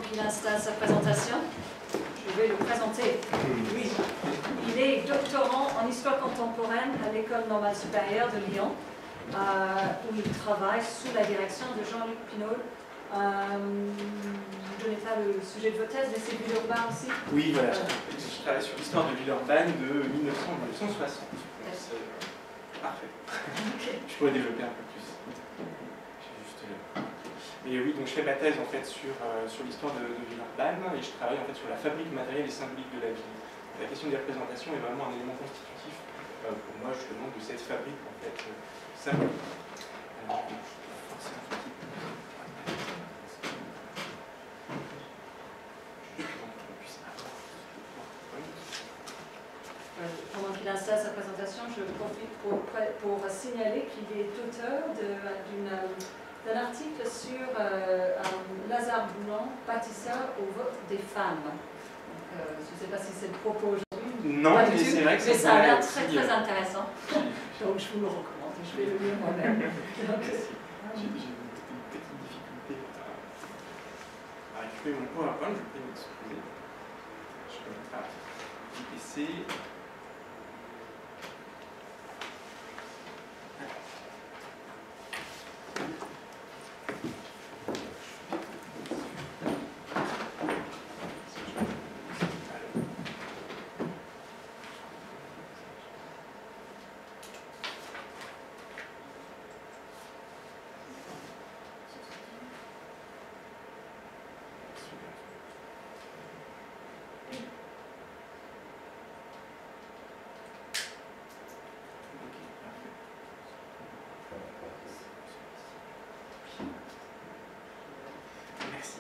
qu'il installe sa présentation. Je vais le présenter. Oui. Il est doctorant en histoire contemporaine à l'École normale supérieure de Lyon, où il travaille sous la direction de Jean-Luc Pinault. Je ne connais pas le sujet de votre thèse, mais c'est Villeurbanne aussi. Oui, voilà. Je travaille sur l'histoire de Villeurbanne de 1900 à 1960. Parfait. Okay. Je pourrais développer un peu plus. J'ai juste là. Mais oui, donc je fais ma thèse en fait sur l'histoire de Villeurbanne et je travaille en fait sur la fabrique matérielle et symbolique de la ville. La question des représentations est vraiment un élément constitutif pour moi justement de cette fabrique en fait symbolique. Pendant qu'il installe sa présentation, je profite pour signaler qu'il est auteur d'un article sur Lazare Boulan, bâtisseur au vote des femmes. Donc, je ne sais pas si c'est le propos aujourd'hui. Non, mais c'est vrai que ça a l'air très très intéressant. Donc je vous le recommande, je vais le lire moi-même. J'ai une petite difficulté à récupérer mon PowerPoint, je peux m'excuser. Je vais mettre un PC.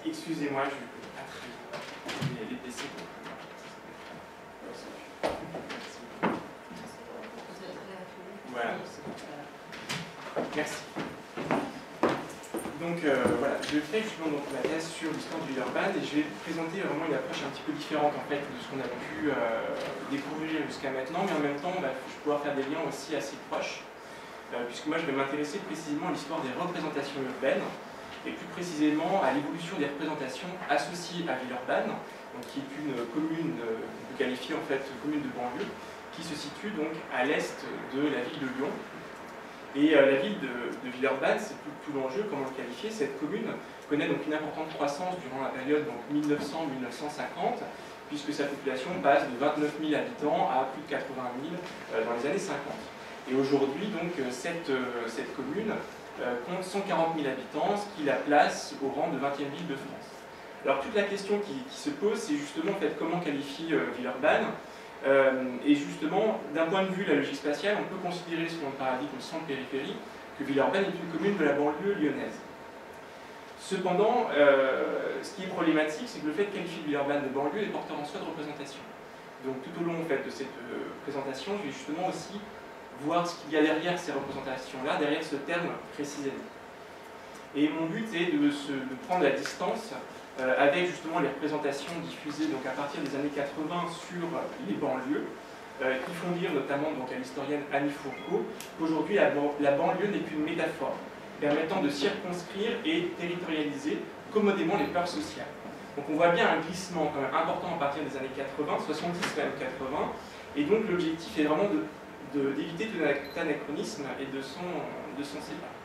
Excusez-moi, je ne peux pas très bien les PC. Voilà. Merci. Donc voilà, je fais justement donc, ma thèse sur l'histoire de Villeurbanne et je vais présenter vraiment une approche un petit peu différente en fait de ce qu'on a pu découvrir jusqu'à maintenant, mais en même temps, je vais pouvoir faire des liens aussi assez proches, puisque moi je vais m'intéresser précisément à l'histoire des représentations urbaines, et plus précisément à l'évolution des représentations associées à Villeurbanne, donc qui est une commune, on peut qualifier en fait commune de banlieue, qui se situe donc à l'est de la ville de Lyon. Et la ville de Villeurbanne, c'est tout l'enjeu, comment le qualifier. Cette commune connaît donc une importante croissance durant la période 1900-1950, puisque sa population passe de 29 000 habitants à plus de 80 000 dans les années 50. Et aujourd'hui, donc, cette commune compte 140 000 habitants, ce qui la place au rang de 20e ville de France. Alors toute la question qui se pose, c'est justement en fait, comment qualifier Villeurbanne. Et justement, d'un point de vue de la logique spatiale, on peut considérer selon le paradigme centre-périphérie que Villeurbanne est une commune de la banlieue lyonnaise. Cependant, ce qui est problématique, c'est que le fait de qualifier Villeurbanne de banlieue est porteur en soi de représentation. Donc tout au long en fait, de cette présentation, je vais justement aussi voir ce qu'il y a derrière ces représentations-là, derrière ce terme précisément. Et mon but est de prendre la distance avec justement les représentations diffusées donc, à partir des années 80 sur les banlieues, qui font dire notamment donc, à l'historienne Annie Fourcault qu'aujourd'hui la banlieue n'est qu'une métaphore permettant de circonscrire et territorialiser commodément les peurs sociales. Donc on voit bien un glissement quand même important à partir des années 80, 70 quand même 80, et donc l'objectif est vraiment d'éviter tout anachronisme et de s'en séparer.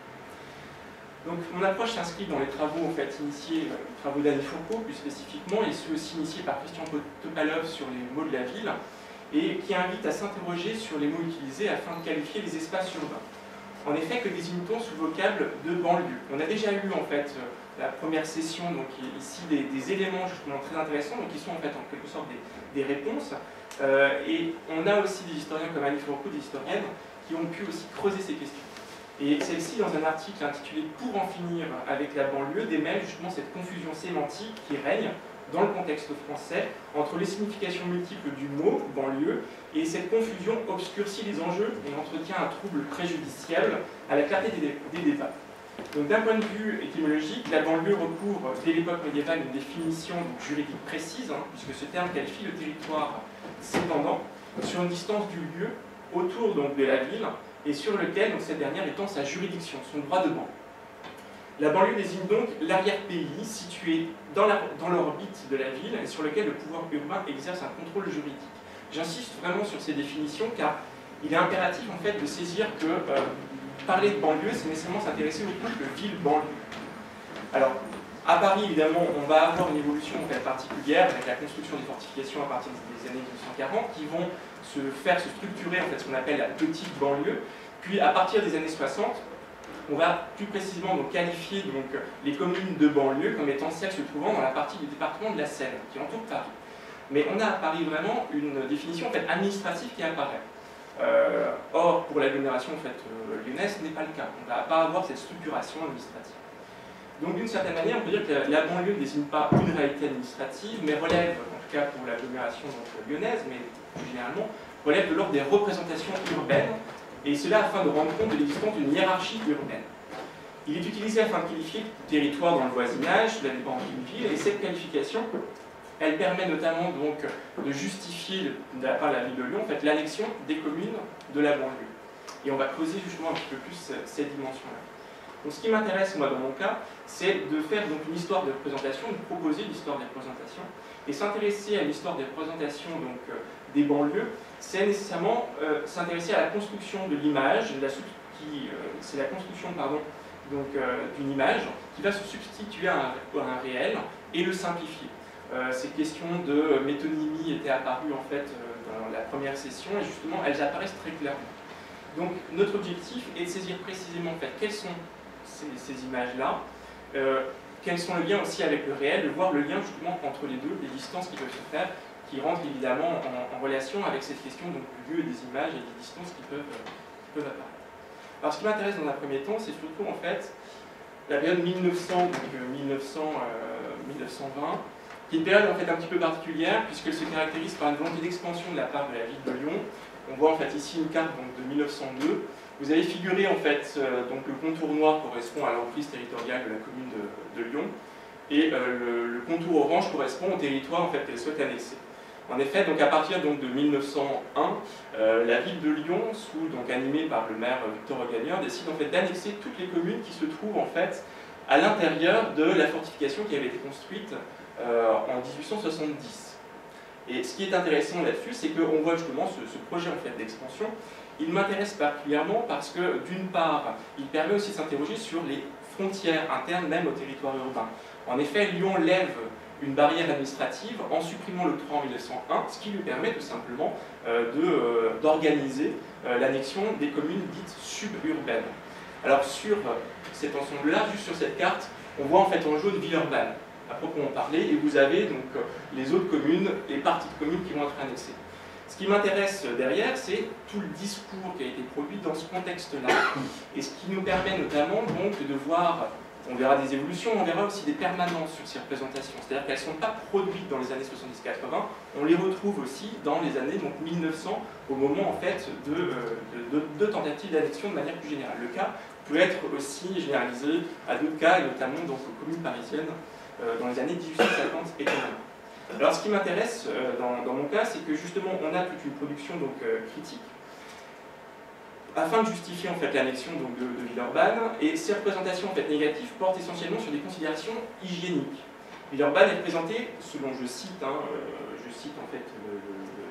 Donc mon approche s'inscrit dans les travaux en fait, initiés, les travaux d'Annie Fourcault plus spécifiquement, et ceux aussi initiés par Christian Topalov sur les mots de la ville, et qui invitent à s'interroger sur les mots utilisés afin de qualifier les espaces urbains. En effet, que désigne-t-on sous vocable de banlieue? On a déjà eu en fait la première session, donc ici des éléments justement très intéressants, donc qui sont en fait en quelque sorte des réponses. Et on a aussi des historiens comme Annie Fourcault, des historiennes, qui ont pu aussi creuser ces questions. Et celle-ci, dans un article intitulé « Pour en finir avec la banlieue », démêle justement cette confusion sémantique qui règne dans le contexte français entre les significations multiples du mot « banlieue » et cette confusion obscurcit les enjeux et entretient un trouble préjudiciable à la clarté des débats. Donc d'un point de vue étymologique, la banlieue recouvre dès l'époque médiévale une définition juridique précise, puisque ce terme qualifie le territoire s'étendant sur une distance du lieu autour donc, de la ville et sur lequel donc, cette dernière étend sa juridiction, son droit de ban. La banlieue désigne donc l'arrière-pays situé dans l'orbite de la ville et sur lequel le pouvoir urbain exerce un contrôle juridique. J'insiste vraiment sur ces définitions car il est impératif en fait de saisir que parler de banlieue, c'est nécessairement s'intéresser au couple ville-banlieue. Alors, à Paris, évidemment, on va avoir une évolution en fait, particulière avec la construction des fortifications à partir des années 1940 qui vont se structurer en fait, ce qu'on appelle la petite banlieue. Puis, à partir des années 60, on va plus précisément donc, qualifier donc, les communes de banlieue comme étant celles se trouvant dans la partie du département de la Seine, qui entoure Paris. Mais on a à Paris vraiment une définition en fait, administrative qui apparaît. Or, pour l'agglomération en fait, lyonnaise, ce n'est pas le cas. On ne va pas avoir cette structuration administrative. Donc d'une certaine manière, on peut dire que la banlieue ne désigne pas une réalité administrative, mais relève, en tout cas pour l'agglomération lyonnaise, mais plus généralement, relève de l'ordre des représentations urbaines, et cela afin de rendre compte de l'existence d'une hiérarchie urbaine. Il est utilisé afin de qualifier le territoire dans le voisinage, la dépendance d'une ville, et cette qualification, elle permet notamment donc de justifier, de la part de la ville de Lyon, en fait, l'annexion des communes de la banlieue. Et on va creuser justement un petit peu plus cette dimension-là. Donc ce qui m'intéresse, moi, dans mon cas, c'est de faire donc, une histoire de représentation, de proposer l'histoire des représentations. Et s'intéresser à l'histoire des représentations donc, des banlieues, c'est nécessairement s'intéresser à la construction de l'image, c'est la construction d'une image qui va se substituer à un réel et le simplifier. Ces questions de métonymie étaient apparues en fait, dans la première session et justement elles apparaissent très clairement. Donc notre objectif est de saisir précisément en fait, quelles sont ces images-là, quels sont les liens aussi avec le réel, de voir le lien justement entre les deux, les distances qui peuvent se faire, qui rentrent évidemment en relation avec cette question donc, du lieu et des images et des distances qui peuvent apparaître. Alors ce qui m'intéresse dans un premier temps, c'est surtout en fait la période 1900, donc 1920, qui est une période en fait un petit peu particulière puisqu'elle se caractérise par une volonté d'expansion de la part de la ville de Lyon. On voit en fait ici une carte donc, de 1902. Vous avez figuré en fait donc le contour noir correspond à l'emprise territoriale de la commune de Lyon et le contour orange correspond au territoire en fait qu'elle souhaite annexer. En effet, donc à partir donc, de 1901, la ville de Lyon, animée par le maire Victor Regagneur, décide en fait d'annexer toutes les communes qui se trouvent en fait à l'intérieur de la fortification qui avait été construite en 1870. Et ce qui est intéressant là-dessus, c'est qu'on voit justement ce projet en fait, d'expansion. Il m'intéresse particulièrement parce que, d'une part, il permet aussi de s'interroger sur les frontières internes même au territoire urbain. En effet, Lyon lève une barrière administrative en supprimant le 3 en 1901, ce qui lui permet tout simplement d'organiser l'annexion des communes dites suburbaines. Alors sur cet ensemble-là, juste sur cette carte, on voit en fait en jaune Villeurbanne, à proprement parler, et vous avez donc les autres communes, les parties de communes qui vont être annexées. Ce qui m'intéresse derrière, c'est tout le discours qui a été produit dans ce contexte-là, et ce qui nous permet notamment donc de voir, on verra des évolutions, on verra aussi des permanences sur ces représentations, c'est-à-dire qu'elles ne sont pas produites dans les années 70-80, on les retrouve aussi dans les années donc, 1900, au moment en fait de tentatives d'annexion de manière plus générale. Le cas peut être aussi généralisé à d'autres cas, et notamment donc, aux communes parisiennes dans les années 1850 et 80. Alors ce qui m'intéresse dans mon cas, c'est que justement on a toute une production donc, critique afin de justifier en fait, l'annexion de Villeurbanne, et ces représentations en fait, négatives portent essentiellement sur des considérations hygiéniques. Villeurbanne est présentée, selon je cite en fait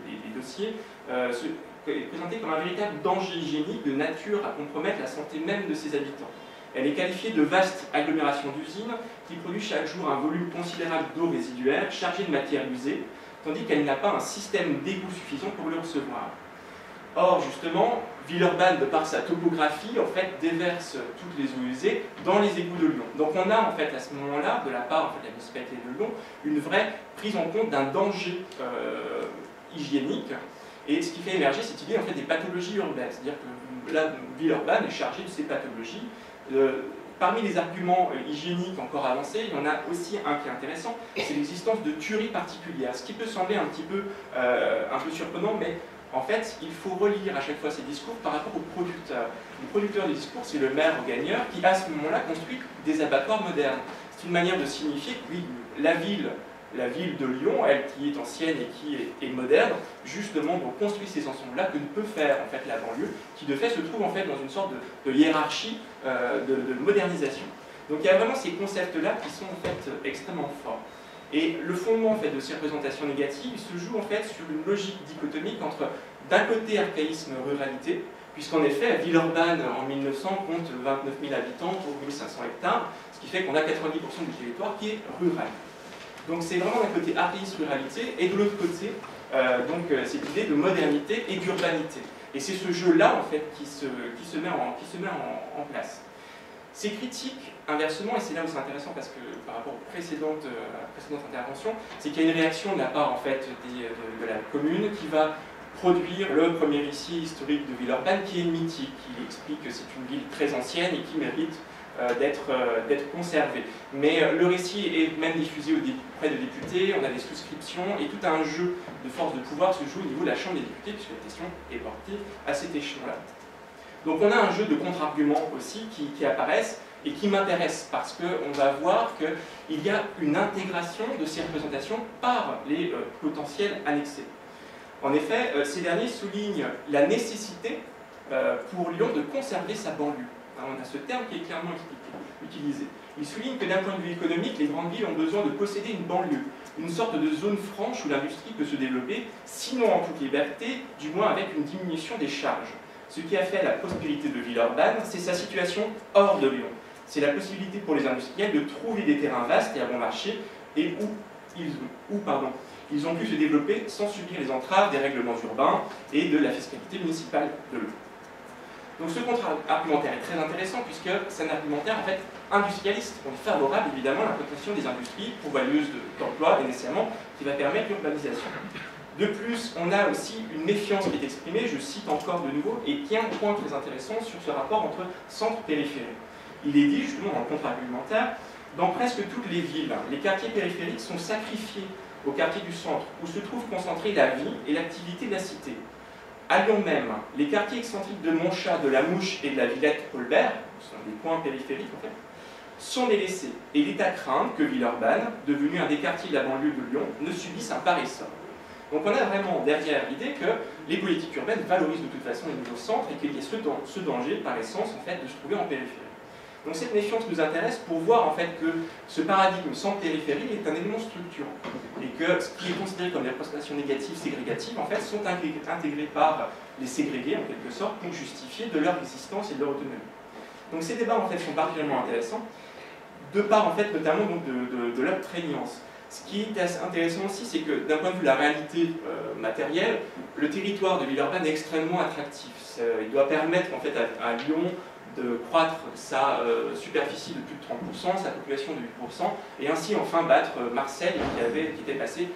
les dossiers, est présentée comme un véritable danger hygiénique de nature à compromettre la santé même de ses habitants. Elle est qualifiée de vaste agglomération d'usines qui produit chaque jour un volume considérable d'eau résiduaire chargée de matières usées, tandis qu'elle n'a pas un système d'égout suffisant pour le recevoir. Or, justement, Villeurbanne, de par sa topographie, en fait, déverse toutes les eaux usées dans les égouts de Lyon. Donc on a, en fait, à ce moment-là, de la part en fait, de la municipalité de Lyon, une vraie prise en compte d'un danger hygiénique, et ce qui fait émerger cette idée, en fait, des pathologies urbaines. C'est-à-dire que la Villeurbanne est chargée de ces pathologies. Parmi les arguments hygiéniques encore avancés, il y en a aussi un qui est intéressant, c'est l'existence de tueries particulières, ce qui peut sembler un peu surprenant, mais en fait, il faut relire à chaque fois ces discours par rapport au producteur. Le producteur des discours, c'est le maire Regagneur, qui à ce moment-là construit des abattoirs modernes. C'est une manière de signifier que oui, la ville de Lyon, elle qui est ancienne et qui est moderne, justement donc construit ces ensembles-là que ne peut faire en fait la banlieue, qui de fait se trouve en fait dans une sorte de hiérarchie de modernisation. Donc il y a vraiment ces concepts-là qui sont en fait extrêmement forts. Et le fondement en fait, de ces représentations négatives se joue en fait sur une logique dichotomique entre d'un côté archaïsme-ruralité, puisqu'en effet, Villeurbanne en 1900 compte 29 000 habitants pour 1500 hectares, ce qui fait qu'on a 90% du territoire qui est rural. Donc c'est vraiment d'un côté archaïsme-ruralité, et de l'autre côté, cette idée de modernité et d'urbanité. Et c'est ce jeu-là en fait, qui se met en place. Ces critiques, inversement, et c'est là où c'est intéressant parce que par rapport aux précédentes interventions, c'est qu'il y a une réaction de la part en fait, de la commune qui va produire le premier récit historique de Villeurbanne qui est mythique, qui explique que c'est une ville très ancienne et qui mérite d'être conservée. Mais le récit est même diffusé auprès de députés, on a des souscriptions et tout un jeu de force de pouvoir se joue au niveau de la Chambre des députés puisque la question est portée à cet échelon-là. Donc on a un jeu de contre-arguments aussi qui apparaissent et qui m'intéresse parce qu'on va voir qu'il y a une intégration de ces représentations par les potentiels annexés. En effet, ces derniers soulignent la nécessité pour Lyon de conserver sa banlieue. Alors, on a ce terme qui est clairement utilisé. Ils soulignent que d'un point de vue économique, les grandes villes ont besoin de posséder une banlieue, une sorte de zone franche où l'industrie peut se développer, sinon en toute liberté, du moins avec une diminution des charges. Ce qui a fait la prospérité de Villeurbanne, c'est sa situation hors de Lyon. C'est la possibilité pour les industriels de trouver des terrains vastes et à bon marché et où ils ont pu se développer sans subir les entraves des règlements urbains et de la fiscalité municipale de Lyon. Donc ce contre-argumentaire est très intéressant puisque c'est un argumentaire en fait industrialiste. On est favorable évidemment à l'implantation des industries pourvoyeuses d'emplois et nécessairement qui va permettre l'urbanisation. De plus, on a aussi une méfiance qui est exprimée, je cite encore de nouveau, et qui est un point très intéressant sur ce rapport entre centre-périphérie. Il est dit justement dans le contre-argumentaire, dans presque toutes les villes, les quartiers périphériques sont sacrifiés aux quartiers du centre, où se trouve concentrée la vie et l'activité de la cité. À Lyon même, les quartiers excentriques de Montchat, de la Mouche et de la Villette-Colbert, ce sont des points périphériques en fait, sont délaissés. Et il est à craindre que Villeurbanne, devenu un des quartiers de la banlieue de Lyon, ne subisse un pareil sort. Donc on a vraiment derrière l'idée que les politiques urbaines valorisent de toute façon les niveaux centres et qu'il y a ce danger par essence en fait, de se trouver en périphérie. Donc cette méfiance nous intéresse pour voir en fait que ce paradigme centre-périphérie est un élément structurant et que ce qui est considéré comme des représentations négatives, ségrégatives, en fait sont intégrées par les ségrégés en quelque sorte pour justifier de leur existence et de leur autonomie. Donc ces débats en fait sont particulièrement intéressants de part en fait notamment donc, de leur prégnance. Ce qui est assez intéressant aussi, c'est que d'un point de vue de la réalité matérielle, le territoire de Villeurbanne est extrêmement attractif. Il doit permettre en fait à Lyon de croître sa superficie de plus de 30%, sa population de 8%, et ainsi enfin battre Marseille qui était passé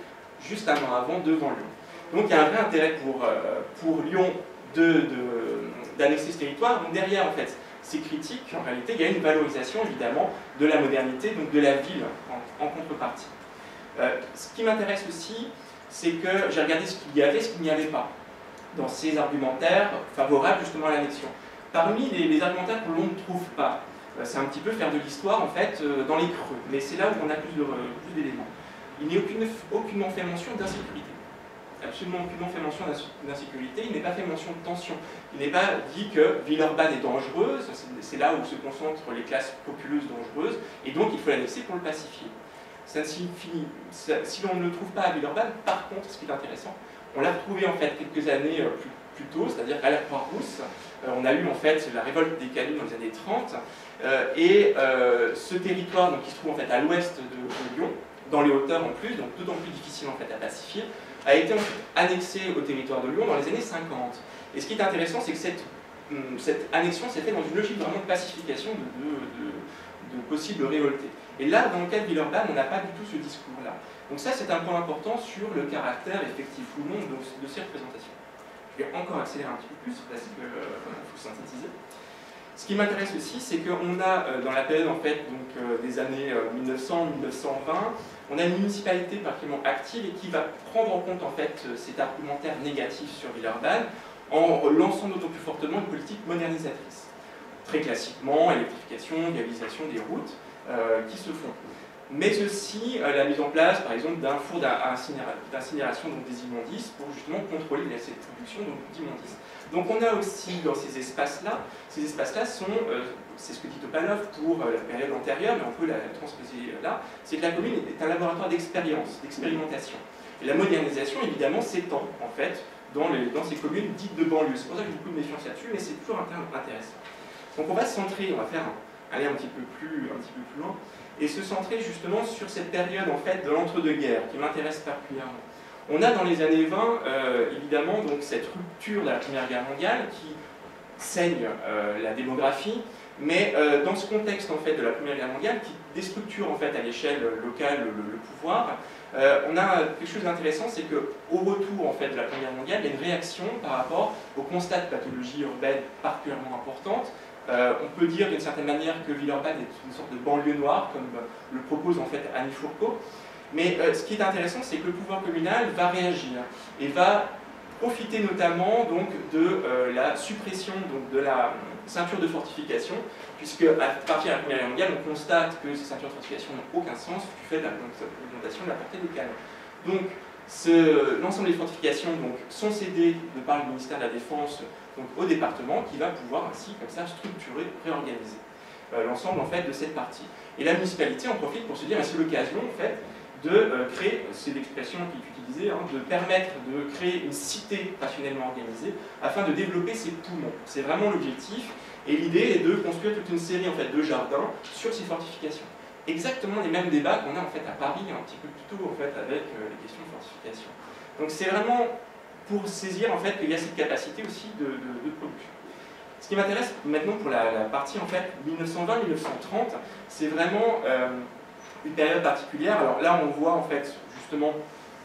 juste un an avant devant Lyon. Donc il y a un vrai intérêt pour Lyon d'annexer ce territoire. Donc derrière en fait ces critiques, en réalité, il y a une valorisation évidemment de la modernité, donc de la ville en contrepartie. Ce qui m'intéresse aussi, c'est que j'ai regardé ce qu'il y avait, ce qu'il n'y avait pas dans ces argumentaires favorables justement à l'annexion. Parmi les argumentaires que l'on ne trouve pas, c'est un petit peu faire de l'histoire en fait dans les creux, mais c'est là où on a plus d'éléments. Il n'est aucunement fait mention d'insécurité. Absolument aucunement fait mention d'insécurité, il n'est pas fait mention de tension. Il n'est pas dit que Villeurbanne est dangereuse, c'est là où se concentrent les classes populeuses dangereuses, et donc il faut l'annexer pour le pacifier. Ça signifie, si l'on ne le trouve pas à Villeurbanne, par contre, ce qui est intéressant, on l'a retrouvé en fait quelques années plus tôt, c'est-à-dire à la Croix-Rousse. On a eu en fait la révolte des Canuts dans les années 30, et ce territoire donc, qui se trouve en fait à l'ouest de Lyon, dans les hauteurs en plus, donc d'autant plus difficile en fait à pacifier, a été ensuite annexé au territoire de Lyon dans les années 50. Et ce qui est intéressant, c'est que cette annexion s'est faite dans une logique vraiment de pacification de possibles révoltés. Et là, dans le cas de Villeurbanne, on n'a pas du tout ce discours-là. Donc ça, c'est un point important sur le caractère effectif ou non de ces représentations. Je vais encore accélérer un petit peu plus parce qu'il faut synthétiser. Ce qui m'intéresse aussi, c'est qu'on a, dans la période en fait, donc, des années 1900-1920, on a une municipalité particulièrement active et qui va prendre en compte en fait, cet argumentaire négatif sur Villeurbanne en lançant d'autant plus fortement une politique modernisatrice. Très classiquement, électrification, viabilisation des routes qui se font. mais aussi la mise en place, par exemple, d'un four d'incinération des immondices pour justement contrôler cette production d'immondices. Donc on a aussi dans ces espaces-là sont, c'est ce que dit Topalov pour la période antérieure, mais on peut la transposer là, c'est que la commune est un laboratoire d'expérience, d'expérimentation. Et la modernisation, évidemment, s'étend, en fait, dans ces communes dites de banlieue. C'est pour ça que j'ai beaucoup de méfiance là-dessus, mais c'est toujours un terme intéressant. Donc on va se centrer, on va faire aller un petit peu plus loin, et se centrer justement sur cette période, en fait, de l'entre-deux-guerres, qui m'intéresse particulièrement. On a dans les années 20, évidemment, donc, cette rupture de la Première Guerre mondiale qui saigne la démographie, mais dans ce contexte en fait, de la Première Guerre mondiale, qui déstructure en fait, à l'échelle locale le pouvoir, on a quelque chose d'intéressant, c'est qu'au retour en fait, de la Première Guerre mondiale, il y a une réaction par rapport au constat de pathologie urbaine particulièrement importante. On peut dire d'une certaine manière que Villeurbanne est une sorte de banlieue noire, comme le propose en fait Annie Fourcault. Mais ce qui est intéressant, c'est que le pouvoir communal va réagir et va profiter notamment donc, de la suppression donc, de la ceinture de fortification, puisque à partir de la Première Guerre mondiale, on constate que ces ceintures de fortification n'ont aucun sens du fait de l'augmentation de la portée des canons. Donc l'ensemble des fortifications donc, sont cédées de par le ministère de la Défense donc, au département, qui va pouvoir ainsi comme ça structurer, réorganiser l'ensemble en fait, de cette partie. Et la municipalité en profite pour se dire, c'est l'occasion en fait, de créer, c'est l'expression qui est utilisée, hein, de permettre de créer une cité rationnellement organisée afin de développer ses poumons. C'est vraiment l'objectif. Et l'idée est de construire toute une série en fait, de jardins sur ces fortifications. Exactement les mêmes débats qu'on a en fait, à Paris un petit peu plus tôt en fait, avec les questions de fortification. Donc c'est vraiment pour saisir en fait, qu'il y a cette capacité aussi de production. Ce qui m'intéresse maintenant pour la partie en fait, 1920-1930, c'est vraiment une période particulière. Alors là, on voit en fait justement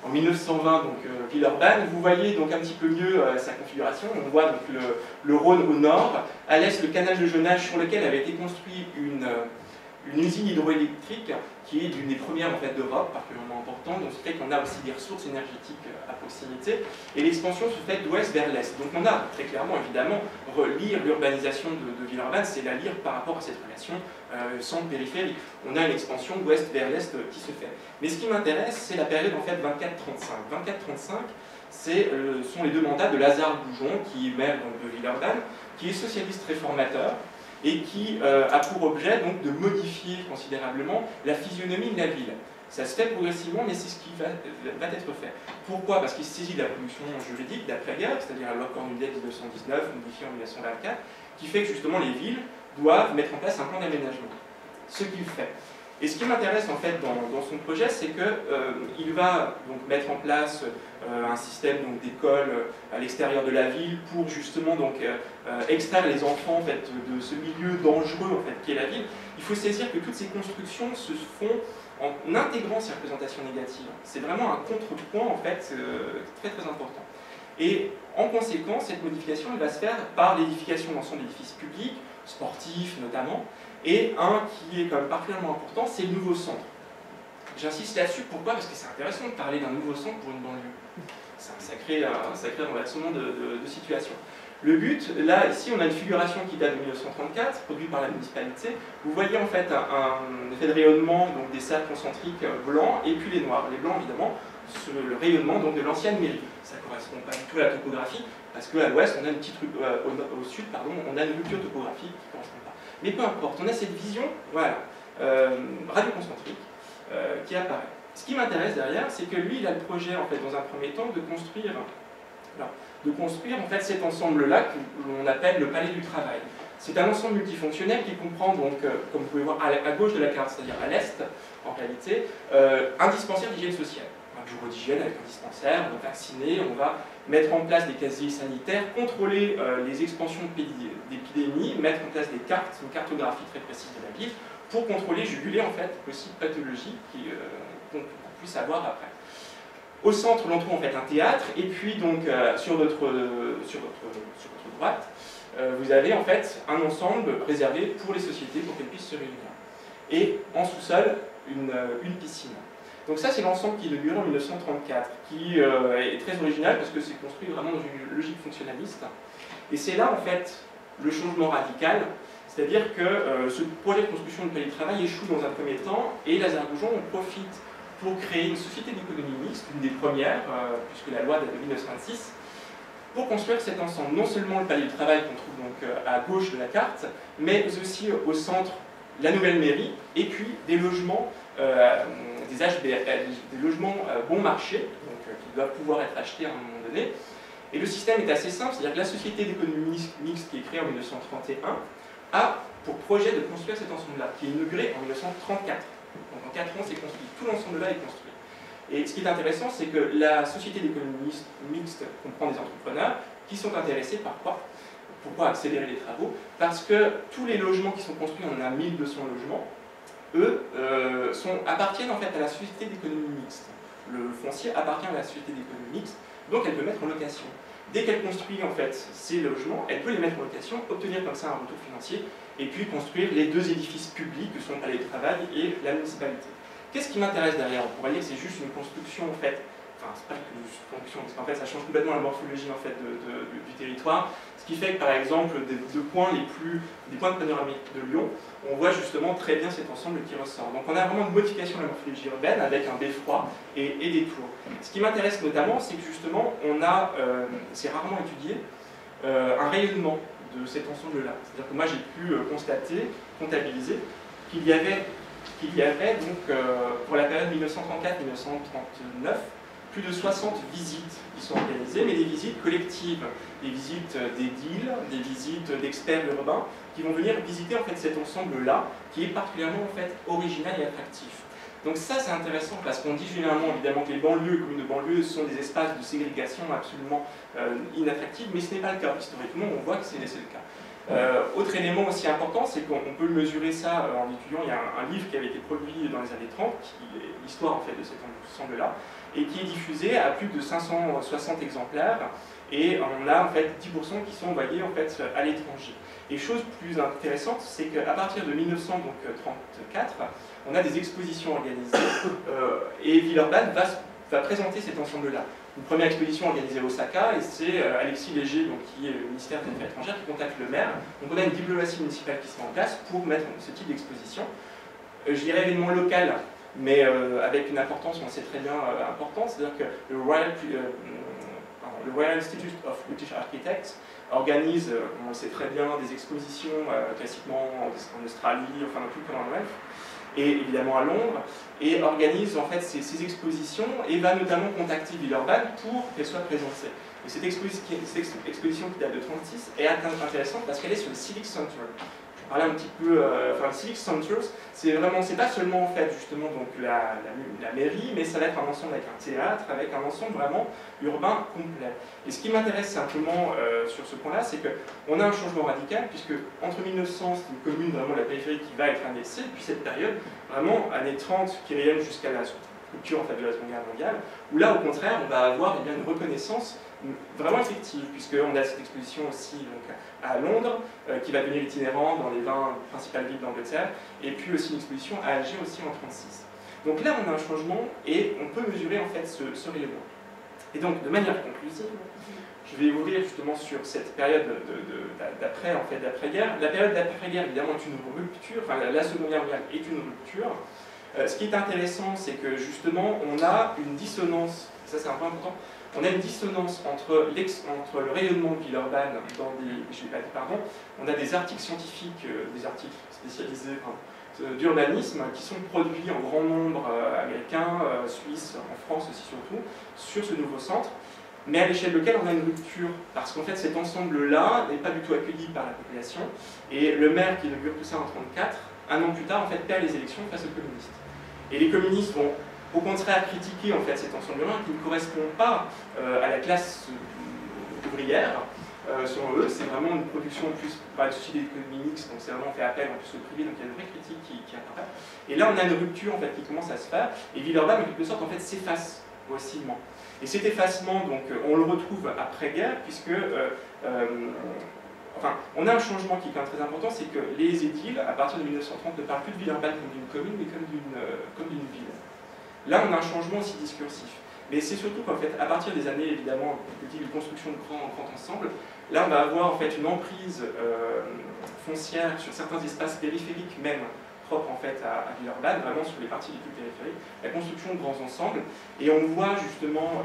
en 1920 donc Villeurbanne. Vous voyez donc un petit peu mieux sa configuration. On voit donc le Rhône au nord, à l'est le canal de Jonage sur lequel avait été construite une usine hydroélectrique qui est l'une des premières en fait, d'Europe, particulièrement importante, donc ce qui fait qu'on a aussi des ressources énergétiques à proximité, et l'expansion se fait d'ouest vers l'est. Donc on a très clairement, évidemment, lire l'urbanisation de Villeurbanne, c'est la lire par rapport à cette relation centre-périphérie. On a une expansion d'ouest vers l'est qui se fait. Mais ce qui m'intéresse, c'est la période en fait 24-35. 24-35, sont les deux mandats de Lazare Goujon, qui est maire donc, de Villeurbanne, qui est socialiste réformateur, et qui a pour objet donc, de modifier considérablement la physionomie de la ville. Ça se fait progressivement, mais c'est ce qui va être fait. Pourquoi? Parce qu'il se saisit de la production juridique d'après-guerre, c'est-à-dire la loi Cornudet 1919, modifiée en 1924, qui fait que justement les villes doivent mettre en place un plan d'aménagement. Ce qu'il fait. Et ce qui m'intéresse en fait dans son projet, c'est qu'il va donc, mettre en place un système d'école à l'extérieur de la ville pour justement donc, extraire les enfants en fait, de ce milieu dangereux en fait, qu'est la ville. Il faut saisir que toutes ces constructions se font en intégrant ces représentations négatives. C'est vraiment un contrepoint en fait, très très important. Et en conséquence, cette modification elle va se faire par l'édification d'ensemble d'édifices publics, sportifs notamment, et un qui est quand même particulièrement important, c'est le nouveau centre. J'insiste là-dessus, pourquoi? Parce que c'est intéressant de parler d'un nouveau centre pour une banlieue. C'est un sacré renversement de situation. Le but, là, ici, on a une figuration qui date de 1934, produite par la municipalité. Vous voyez en fait un effet de rayonnement donc, des cercles concentriques blancs et puis les noirs. Les blancs, évidemment, le rayonnement donc, de l'ancienne mairie. Ça ne correspond pas du tout à la topographie, parce qu'à l'ouest, on a une petite au sud, pardon, on a une rupture topographique qui ne correspond pas. Mais peu importe, on a cette vision, voilà, radioconcentrique qui apparaît. Ce qui m'intéresse derrière, c'est que lui, il a le projet, en fait, dans un premier temps, de construire en fait, cet ensemble-là que l'on appelle le Palais du Travail. C'est un ensemble multifonctionnel qui comprend, donc, comme vous pouvez voir à gauche de la carte, c'est-à-dire à l'est, en réalité, un dispensaire d'hygiène sociale. Un bureau d'hygiène avec un dispensaire, on va vacciner, on va mettre en place des casiers sanitaires, contrôler les expansions d'épidémies, mettre en place des cartes, une cartographie très précise de la ville, pour contrôler, juguler en fait possibles pathologies qu'on puisse avoir après. Au centre, l'on trouve en fait un théâtre, et puis donc sur votre droite, vous avez en fait un ensemble réservé pour les sociétés pour qu'elles puissent se réunir. Et en sous-sol, une piscine. Donc ça, c'est l'ensemble qui est inauguré en 1934, qui est très original parce que c'est construit vraiment dans une logique fonctionnaliste. Et c'est là, en fait, le changement radical, C'est-à-dire que ce projet de construction de palais de travail échoue dans un premier temps, et Lazare Goujon en profite pour créer une société d'économie mixte, une des premières, puisque la loi date de 1926, pour construire cet ensemble. Non seulement le palais du travail qu'on trouve donc à gauche de la carte, mais aussi au centre la nouvelle mairie, et puis des logements, des logements bon marché, donc, qui doivent pouvoir être achetés à un moment donné. Et le système est assez simple, c'est-à-dire que la société d'économie mixte qui est créée en 1931 a pour projet de construire cet ensemble-là, qui est inauguré en 1934. Donc en 4 ans, c'est construit. Tout l'ensemble-là est construit. Et ce qui est intéressant, c'est que la société d'économie mixte comprend des entrepreneurs qui sont intéressés par quoi? Pourquoi accélérer les travaux? Parce que tous les logements qui sont construits, on en a 1200 logements, eux, appartiennent en fait à la société d'économie mixte. Le foncier appartient à la société d'économie mixte, donc elle peut mettre en location. Dès qu'elle construit en fait ces logements, elle peut les mettre en location, obtenir comme ça un retour financier, et puis construire les 2 édifices publics que sont le palais de travail et la municipalité. Qu'est-ce qui m'intéresse derrière? On pourrait dire que c'est juste une construction en fait, enfin c'est pas une construction, parce qu'en fait ça change complètement la morphologie en fait du territoire, ce qui fait que par exemple des points de panoramique de Lyon, on voit justement très bien cet ensemble qui ressort. Donc on a vraiment une modification de la morphologie urbaine avec un beffroi et des tours. Ce qui m'intéresse notamment, c'est que justement on a, c'est rarement étudié, un rayonnement de cet ensemble-là. C'est-à-dire que moi j'ai pu constater, comptabiliser, qu'il y avait donc, pour la période 1934-1939, plus de 60 visites qui sont organisées, mais des visites collectives, des visites d'édiles, des visites d'experts urbains, qui vont venir visiter en fait cet ensemble-là, qui est particulièrement en fait original et attractif. Donc ça c'est intéressant parce qu'on dit généralement évidemment que les banlieues, communes de banlieue, sont des espaces de ségrégation absolument inattractifs, mais ce n'est pas le cas. Historiquement, on voit que c'est le cas. Autre élément aussi important, c'est qu'on peut mesurer ça en étudiant. Il y a un livre qui avait été produit dans les années 30, qui est l'histoire en fait de cet ensemble-là, et qui est diffusé à plus de 560 exemplaires, et on a en fait 10% qui sont envoyés en fait à l'étranger. Et chose plus intéressante, c'est qu'à partir de 1934, on a des expositions organisées, et Villeurbanne va présenter cet ensemble-là. Une première exposition organisée à Osaka, et c'est Alexis Léger, donc, qui est le ministère des Affaires étrangères, qui contacte le maire. Donc on a une diplomatie municipale qui se met en place pour mettre ce type d'exposition. Je dirais événement local, mais avec une importance, on sait très bien, importante, c'est-à-dire que le Royal Institute of British Architects organise, on le sait très bien, des expositions classiquement en Australie, enfin dans tout le Commonwealth, et évidemment à Londres, et organise en fait ces expositions et va notamment contacter Villeurbanne pour qu'elle soit présentée. Et cette exposition qui date de 1936 est intéressante parce qu'elle est sur le Civic Center. Je parlais un petit peu, enfin le Civic Center, c'est pas seulement en fait justement donc la mairie, mais ça va être un ensemble avec un théâtre, avec un ensemble vraiment urbain complet. Et ce qui m'intéresse simplement sur ce point-là, c'est qu'on a un changement radical, puisque entre 1900, c'est une commune vraiment la périphérie qui va être indexée, puis cette période, vraiment années 30, qui rayonne jusqu'à la rupture en fait, de la Seconde Guerre mondiale, où là au contraire, on va avoir eh bien, une reconnaissance vraiment effective, puisqu'on a cette exposition aussi donc, à Londres, qui va devenir itinérante dans les 20 principales villes d'Angleterre, et puis aussi une exposition à Alger aussi en 1936. Donc là, on a un changement, et on peut mesurer en fait ce rayonnement. Et donc, de manière conclusive, je vais ouvrir justement sur cette période d'après, en fait, d'après-guerre. La période d'après-guerre, évidemment, est une rupture, enfin, la Seconde Guerre mondiale est une rupture. Ce qui est intéressant, c'est que justement, on a une dissonance, ça c'est un point important, on a une dissonance entre le rayonnement de Villeurbanne dans on a des articles scientifiques, des articles spécialisés d'urbanisme qui sont produits en grand nombre américains, suisses, en France aussi surtout, sur ce nouveau centre, mais à l'échelle locale on a une rupture, parce qu'en fait cet ensemble-là n'est pas du tout accueilli par la population, et le maire qui inaugure tout ça en 1934, un an plus tard en fait perd les élections face aux communistes. Et les communistes vont au contraire critiquer en fait cet ensemble-là qui ne correspond pas à la classe ouvrière. Selon eux, c'est vraiment une production en plus par la société d'économie mixte, donc c'est vraiment fait appel en plus au privé, donc il y a une vraie critique qui apparaît. Et là, on a une rupture en fait qui commence à se faire, et Villeurbanne, en quelque sorte, en fait, s'efface progressivement. Et cet effacement, donc, on le retrouve après-guerre, puisque enfin, on a un changement qui est quand même très important, c'est que les édiles, à partir de 1930, ne parlent plus de Villeurbanne comme d'une commune, mais comme d'une ville. Là, on a un changement aussi discursif. Mais c'est surtout qu'en fait, à partir des années, évidemment, de construction de grands ensembles, là on va avoir en fait une emprise foncière sur certains espaces périphériques même, propres en fait à Villeurbanne, vraiment sur les parties les plus périphériques, la construction de grands ensembles, et on voit justement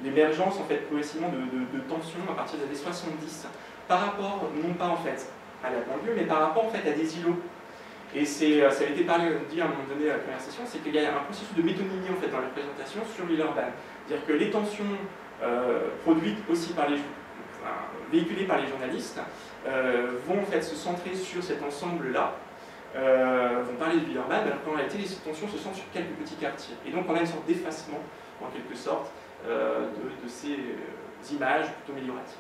l'émergence en fait progressivement de tensions à partir des années 70, par rapport, non pas en fait à la banlieue, mais par rapport en fait à des îlots. Et ça a été dit à un moment donné à la première session, c'est qu'il y a un processus de métonymie en fait dans la présentation sur Villeurbanne. C'est-à-dire que les tensions produites aussi par véhiculées par les journalistes vont en fait se centrer sur cet ensemble-là, vont parler de Villeurbanne, alors qu'en réalité les tensions se centrent sur quelques petits quartiers. Et donc on a une sorte d'effacement, en quelque sorte, de ces images plutôt amélioratives.